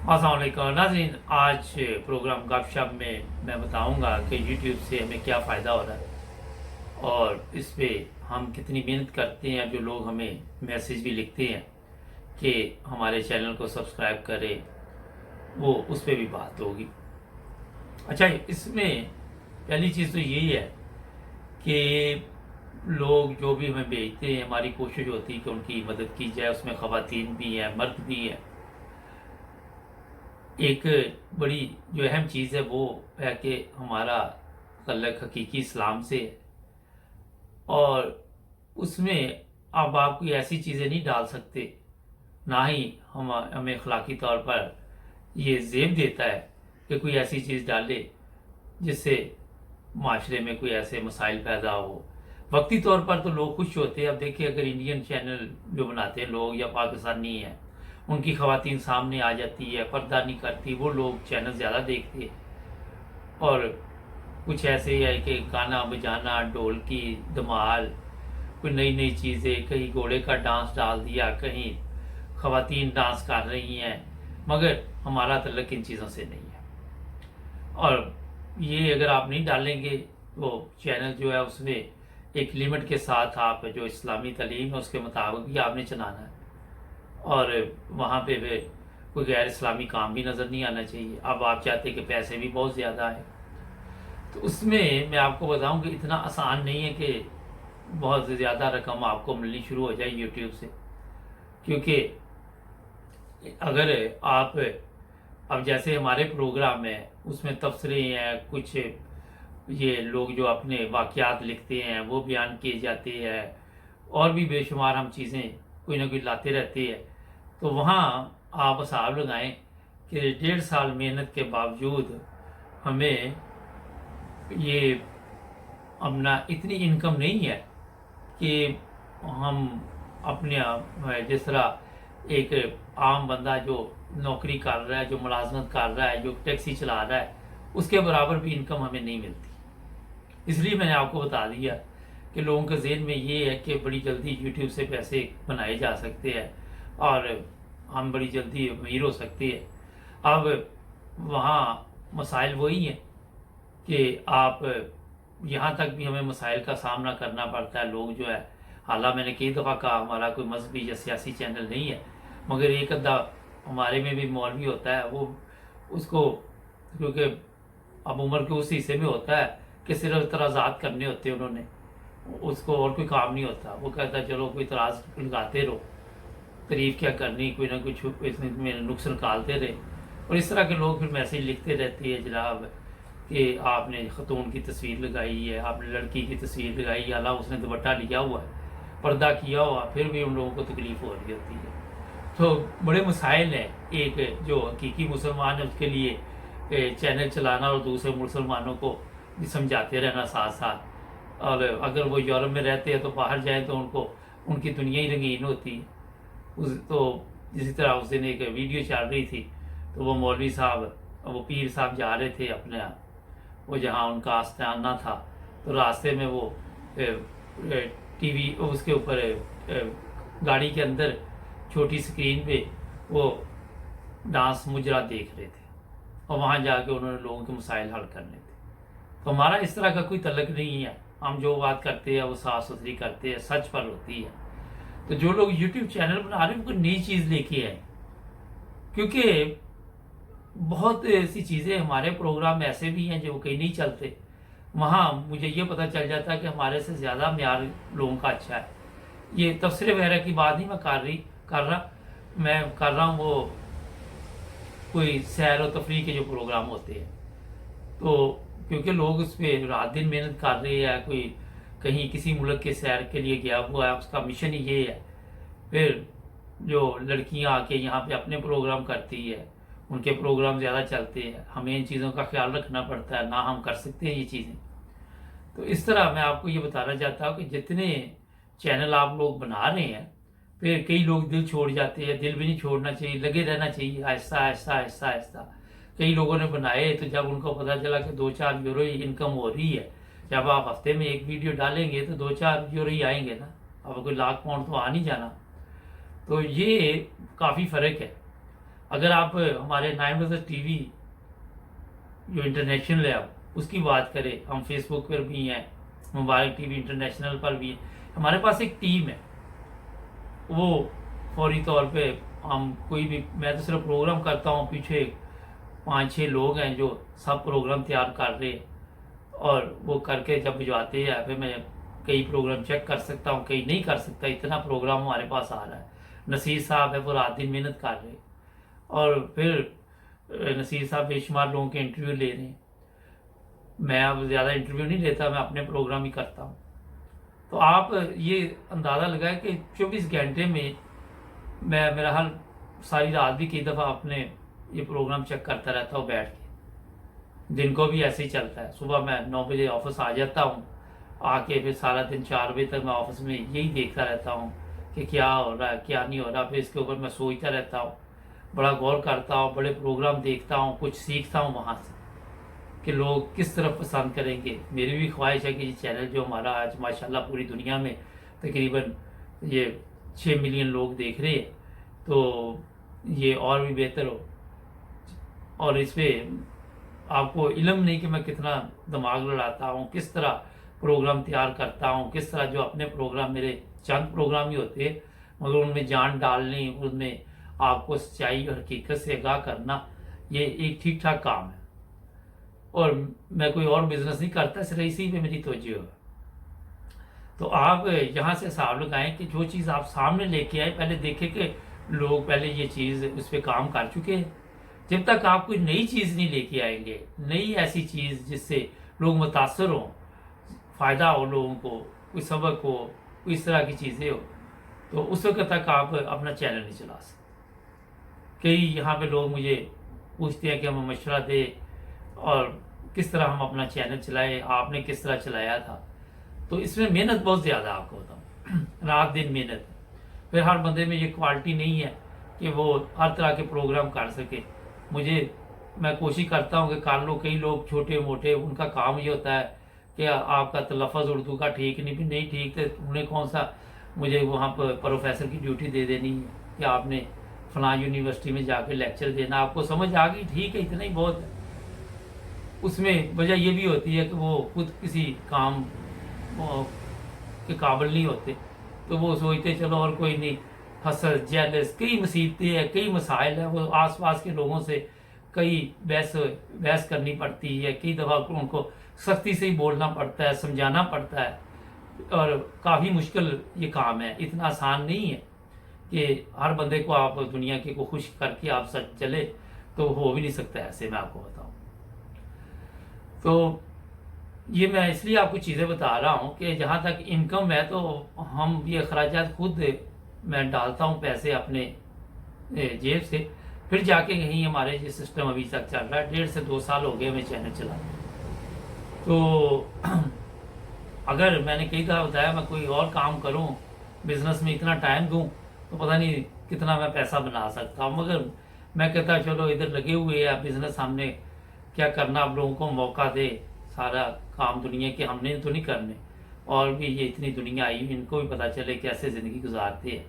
अस्सलाम वालेकुम नाज़रीन। आज प्रोग्राम गपशप में मैं बताऊंगा कि यूट्यूब से हमें क्या फ़ायदा हो रहा है और इस पे हम कितनी मेहनत करते हैं। जो लोग हमें मैसेज भी लिखते हैं कि हमारे चैनल को सब्सक्राइब करें, वो उस पे भी बात होगी। अच्छा, इसमें पहली चीज़ तो यही है कि लोग जो भी हमें भेजते हैं, हमारी कोशिश होती है कि उनकी मदद की जाए। उसमें ख़वातीन भी हैं, मर्द भी हैं। एक बड़ी जो अहम चीज़ है वो है कि हमारा तल्लक हकीकी इस्लाम से है और उसमें अब आप कोई ऐसी चीज़ें नहीं डाल सकते, ना ही हमें अखलाकी तौर पर ये ज़ेब देता है कि कोई ऐसी चीज़ डाले जिससे माशरे में कोई ऐसे मसाइल पैदा हो। वक्ती तौर पर तो लोग खुश होते हैं। अब देखिए, अगर इंडियन चैनल जो बनाते हैं लोग या पाकिस्तानी हैं, उनकी खवातीन सामने आ जाती है, पर्दा नहीं करती, वो लोग चैनल ज़्यादा देखते हैं। और कुछ ऐसे है कि गाना बजाना, ढोलकी, धमाल, कोई नई नई चीज़ें, कहीं घोड़े का डांस डाल दिया, कहीं खवातीन डांस कर रही हैं, मगर हमारा तल्लक इन चीज़ों से नहीं है। और ये अगर आप नहीं डालेंगे तो चैनल जो है उसमें एक लिमिट के साथ आप जो इस्लामी तालीम है उसके मुताबिक ही आपने चलाना है और वहाँ पे फिर कोई गैर इस्लामी काम भी नज़र नहीं आना चाहिए। अब आप चाहते हैं कि पैसे भी बहुत ज़्यादा आए, तो उसमें मैं आपको बताऊं कि इतना आसान नहीं है कि बहुत ज़्यादा रकम आपको मिलनी शुरू हो जाए यूट्यूब से। क्योंकि अगर आप अब जैसे हमारे प्रोग्राम है उसमें तबसरे हैं, कुछ ये लोग जो अपने वाक़यात लिखते हैं वो बयान किए जाते हैं और भी बेशुमार हम चीज़ें कोई ना कोई लाते रहते हैं। तो वहाँ आप हिसाब लगाएं कि 1.5 साल मेहनत के बावजूद हमें ये अपना इतनी इनकम नहीं है कि हम अपने जिस तरह एक आम बंदा जो नौकरी कर रहा है, जो मुलाजमत कर रहा है, जो टैक्सी चला रहा है, उसके बराबर भी इनकम हमें नहीं मिलती। इसलिए मैंने आपको बता दिया कि लोगों के जहन में ये है कि बड़ी जल्दी यूट्यूब से पैसे बनाए जा सकते हैं और हम बड़ी जल्दी अमीर हो सकते हैं। अब वहाँ मसाइल वही हैं कि आप यहाँ तक भी हमें मसाइल का सामना करना पड़ता है। लोग जो है, हालांकि मैंने कई दफ़ा कहा हमारा कोई मजहबी या सियासी चैनल नहीं है, मगर एक अद्धा हमारे में भी मौलवी होता है, वो उसको क्योंकि अब उम्र के उस हिस्से में होता है कि सिर्फ इतराज़ात करने होते हैं उन्होंने, उसको और कोई काम नहीं होता। वो कहता है चलो कोई इतराज़ लगाते रहो, तारीफ क्या करनी, कोई ना कुछ इसमें नुक्स निकालते रहे। और इस तरह के लोग फिर मैसेज लिखते रहते हैं जनाब कि आपने खतून की तस्वीर लगाई है, आपने लड़की की तस्वीर लगाई है, हालांकि उसने दुपट्टा लिया हुआ है, पर्दा किया हुआ, फिर भी उन लोगों को तकलीफ हो रही होती है। तो बड़े मसाइल हैं। एक जो हकीकी मुसलमान है उसके लिए चैनल चलाना और दूसरे मुसलमानों को भी समझाते रहना साथ साथ। और अगर वो यूरोप में रहते हैं तो बाहर जाएँ तो उनको उनकी दुनिया ही रंगीन होती है। उस तो इसी तरह उस दिन एक वीडियो चल रही थी, तो वो मौलवी साहब, वो पीर साहब जा रहे थे अपने वो जहाँ उनका आस्थाना था, तो रास्ते में वो टीवी उसके ऊपर गाड़ी के अंदर छोटी स्क्रीन पे वो डांस मुजरा देख रहे थे और वहाँ जाके उन्होंने लोगों के मसाइल हल करने थे। तो हमारा इस तरह का कोई तल्लक नहीं है। हम जो बात करते हैं वो साफ सुथरी करते हैं, सच पर होती है। तो जो लोग यूट्यूब चैनल बना रहे हैं वो कोई नई चीज़ लेके आए, क्योंकि बहुत ऐसी चीज़ें हमारे प्रोग्राम में ऐसे भी हैं जो कहीं नहीं चलते। वहाँ मुझे ये पता चल जाता है कि हमारे से ज़्यादा म्यार लोगों का अच्छा है। ये तबसरे वगैरह की बात नहीं मैं कर रहा हूँ वो कोई सैर और तफरी के जो प्रोग्राम होते हैं, तो क्योंकि लोग उस पर रात दिन मेहनत कर रहे हैं, कोई कहीं किसी मुल्क के सैर के लिए गया हुआ है, उसका मिशन ही ये है। फिर जो लड़कियां आके यहाँ पे अपने प्रोग्राम करती है, उनके प्रोग्राम ज़्यादा चलते हैं, हमें इन चीज़ों का ख्याल रखना पड़ता है, ना हम कर सकते हैं ये चीज़ें। तो इस तरह मैं आपको ये बताना चाहता हूँ कि जितने चैनल आप लोग बना रहे हैं, फिर कई लोग दिल छोड़ जाते हैं। दिल भी नहीं छोड़ना चाहिए, लगे रहना चाहिए, आहिस्ता आहिस्ता आहिस्ता आहिस्ता। कई लोगों ने बनाए तो जब उनको पता चला कि 2-4 यूरो ही इनकम हो रही है, जब आप हफ्ते में एक वीडियो डालेंगे तो 2-4 यूरो ही आएंगे ना, अब कोई लाख पाउंड तो आ नहीं जाना। तो ये काफ़ी फ़र्क है। अगर आप हमारे 9 टी वी जो इंटरनेशनल है अब उसकी बात करें, हम फेसबुक पर भी हैं, मुबारक टीवी इंटरनेशनल पर भी हैं। हमारे पास एक टीम है, वो फौरी तौर पे हम कोई भी, मैं तो सिर्फ प्रोग्राम करता हूँ, पीछे 5-6 लोग हैं जो सब प्रोग्राम तैयार कर रहे हैं, और वो करके जब भिजवाते हैं फिर मैं कई प्रोग्राम चेक कर सकता हूँ, कई नहीं कर सकता, इतना प्रोग्राम हमारे पास आ रहा है। नसीर साहब है वो रात दिन मेहनत कर रहे हैं, और फिर नसीर साहब बेशुमार लोगों के इंटरव्यू ले रहे हैं। मैं अब ज़्यादा इंटरव्यू नहीं लेता, मैं अपने प्रोग्राम ही करता हूँ। तो आप ये अंदाज़ा लगाएं कि 24 घंटे में मैं मेरा हाल सारी रात भी कई दफ़ा अपने ये प्रोग्राम चेक करता रहता हूँ बैठ के। दिन को भी ऐसे ही चलता है, सुबह मैं 9 बजे ऑफिस आ जाता हूँ, आके फिर सारा दिन 4 बजे तक मैं ऑफिस में यही देखता रहता हूँ कि क्या हो रहा है क्या नहीं हो रहा। फिर इसके ऊपर मैं सोचता रहता हूँ, बड़ा गौर करता हूँ, बड़े प्रोग्राम देखता हूँ, कुछ सीखता हूँ वहाँ से कि लोग किस तरफ पसंद करेंगे। मेरी भी ख्वाहिश है कि ये चैनल जो हमारा आज माशाल्लाह पूरी दुनिया में तकरीबन ये 6 मिलियन लोग देख रहे हैं, तो ये और भी बेहतर हो। और इस पर आपको इल्म नहीं कि मैं कितना दिमाग लड़ाता हूँ, किस तरह प्रोग्राम तैयार करता हूँ, किस तरह जो अपने प्रोग्राम, मेरे चंद प्रोग्राम ही होते हैं मगर उनमें जान डालनी, उनमें आपको सच्चाई और हकीकत से आगाह करना, ये एक ठीक ठाक काम है। और मैं कोई और बिजनेस नहीं करता, सिर्फ इसी पे मेरी तवज्जो है। तो आप यहाँ से हिसाब लगाएं कि जो चीज़ आप सामने लेके आए, पहले देखें कि लोग पहले ये चीज़ उस पर काम कर चुके हैं। जब तक आप कोई नई चीज़ नहीं लेके आएंगे, नई ऐसी चीज़ जिससे लोग मुतासर हों, फ़ायदा हो लोगों को, कोई सबक हो, कोई इस तरह की चीज़ें हो, तो उस वक्त तक आप अपना चैनल नहीं चला सकते। कई यहाँ पे लोग मुझे पूछते हैं कि हमें मशवरा दे और किस तरह हम अपना चैनल चलाए, आपने किस तरह चलाया था। तो इसमें मेहनत बहुत ज़्यादा, आपको बताऊँ, रात दिन मेहनत। फिर हर बंदे में ये क्वालिटी नहीं है कि वो हर तरह के प्रोग्राम कर सके। मैं कोशिश करता हूँ कि कर लो। कई लोग छोटे मोटे, उनका काम ये होता है कि आपका तलफ़्फ़ुज़ उर्दू का ठीक नहीं ठीक, तो उन्हें कौन सा मुझे वहाँ पर प्रोफेसर की ड्यूटी दे देनी है कि आपने फलां यूनिवर्सिटी में जाके लेक्चर देना। आपको समझ आ गई, ठीक है, इतना ही बहुत है। उसमें वजह ये भी होती है कि वो खुद किसी काम के काबिल नहीं होते, तो वो सोचते चलो और कोई नहीं, हसद जेलस, कई मुसीबतें हैं, कई मसाइल हैं, वो आसपास के लोगों से कई बहस करनी पड़ती है, कई दफ़ा उनको सख्ती से ही बोलना पड़ता है, समझाना पड़ता है, और काफ़ी मुश्किल ये काम है। इतना आसान नहीं है कि हर बंदे को आप दुनिया के को खुश करके आप सच चले, तो हो भी नहीं सकता ऐसे, मैं आपको बताऊं। तो ये मैं इसलिए आपको चीज़ें बता रहा हूँ कि जहाँ तक इनकम है, तो हम ये अखराजात खुद मैं डालता हूँ पैसे अपने जेब से, फिर जाके कहीं हमारे ये सिस्टम अभी तक चल रहा है। 1.5 से 2 साल हो गए हमें चैनल चला। तो अगर मैंने कई दफ़ा बताया मैं कोई और काम करूं, बिजनेस में इतना टाइम दूं, तो पता नहीं कितना मैं पैसा बना सकता हूं। मगर मैं कहता चलो इधर लगे हुए हैं बिजनेस, हमने क्या करना, आप लोगों को मौका दे, सारा काम दुनिया के हमने तो नहीं करने, और भी ये इतनी दुनिया आई, इनको भी पता चले कैसे ज़िंदगी गुजारते हैं।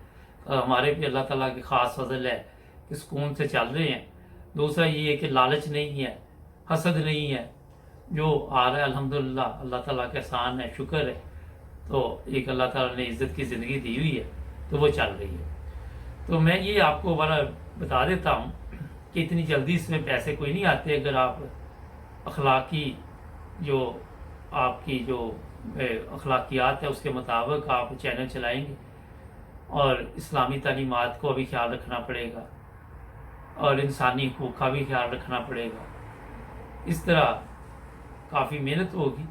और हमारे भी अल्लाह ताला के ख़ास फजल है कि सुकून से चल रहे हैं। दूसरा ये है कि लालच नहीं है, हसद नहीं है, जो आ रहा है अल्हम्दुलिल्लाह अल्लाह ताला का एहसान है, शुक्र है। तो एक अल्लाह ताला ने इज़्ज़त की ज़िंदगी दी हुई है, तो वो चल रही है। तो मैं ये आपको बता देता हूँ कि इतनी जल्दी इसमें पैसे कोई नहीं आते। अगर आप अखलाकी जो आपकी जो अखलाकियात है उसके मुताबिक आप चैनल चलाएंगे, और इस्लामी तालीमात को भी ख्याल रखना पड़ेगा, और इंसानी हकूक़ का भी ख्याल रखना पड़ेगा। इस तरह काफ़ी मेहनत होगी।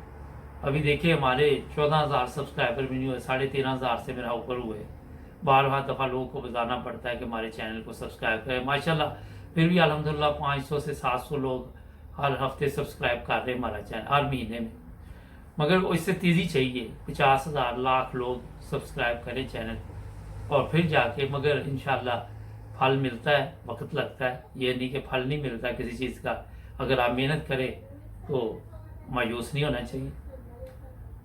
अभी देखिए हमारे 14,000 सब्सक्राइबर भी नहीं हुए, 13,500 से मेरा ऊपर हुए। बार दफ़ा लोगों को बताना पड़ता है कि हमारे चैनल को सब्सक्राइब करें। माशाल्लाह फिर भी अल्हम्दुलिल्लाह 500 से 700 लोग हर हफ्ते सब्सक्राइब कर रहे हैं हमारा चैनल, हर महीने में। मगर इससे तेज़ी चाहिए, 50,000 लाख लोग सब्सक्राइब करें चैनल, और फिर जाके मगर इंशाल्लाह फल मिलता है, वक्त लगता है। ये नहीं कि फल नहीं मिलता किसी चीज़ का। अगर आप मेहनत करें तो मायूस नहीं होना चाहिए।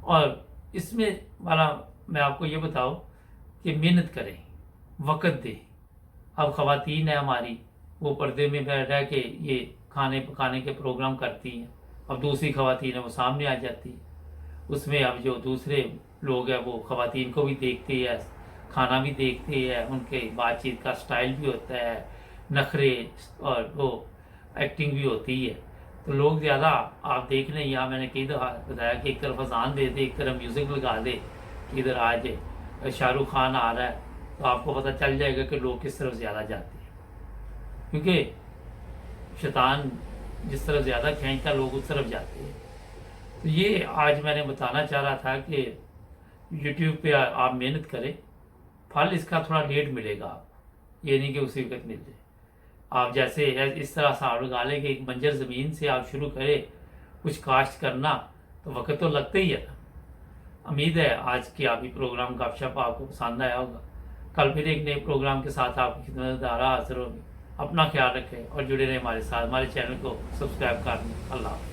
और इसमें वाला मैं आपको ये बताऊं कि मेहनत करें, वक़्त दें। अब ख़वातीन है हमारी, वो पर्दे में बैठ के ये खाने पकाने के प्रोग्राम करती हैं। अब दूसरी खवातीन है वो सामने आ जाती है, उसमें अब जो दूसरे लोग हैं वो खवातीन को भी देखते हैं, खाना भी देखते हैं, उनके बातचीत का स्टाइल भी होता है, नखरे और वो एक्टिंग भी होती है। तो लोग ज़्यादा आप देख लें, यहाँ मैंने कई दफ़ा बताया कि एक तरफ अजान दे दे, एक तरफ म्यूज़िक लगा दे कि इधर आज शाहरुख खान आ रहा है, तो आपको पता चल जाएगा कि लोग किस तरफ ज़्यादा जाते हैं, क्योंकि शैतान जिस तरफ ज़्यादा खींचता लोग उस तरफ जाते हैं। तो ये आज मैंने बताना चाह रहा था कि यूट्यूब पे आप मेहनत करें, फल इसका थोड़ा लेट मिलेगा आपको, ये नहीं कि उसी वक्त मिल जाए। आप जैसे इस तरह साड़ लगा लें कि एक बंजर ज़मीन से आप शुरू करें कुछ काश्त करना, तो वक्त तो लगता ही है ना। उम्मीद है आज की आप ही प्रोग्राम गपशप आपको पसंद आया होगा। कल फिर एक नए प्रोग्राम के साथ आपकी खिदमत में हाजिर होगी। अपना ख्याल रखें और जुड़े रहें हमारे साथ, हमारे चैनल को सब्सक्राइब कर दें। अल्लाह।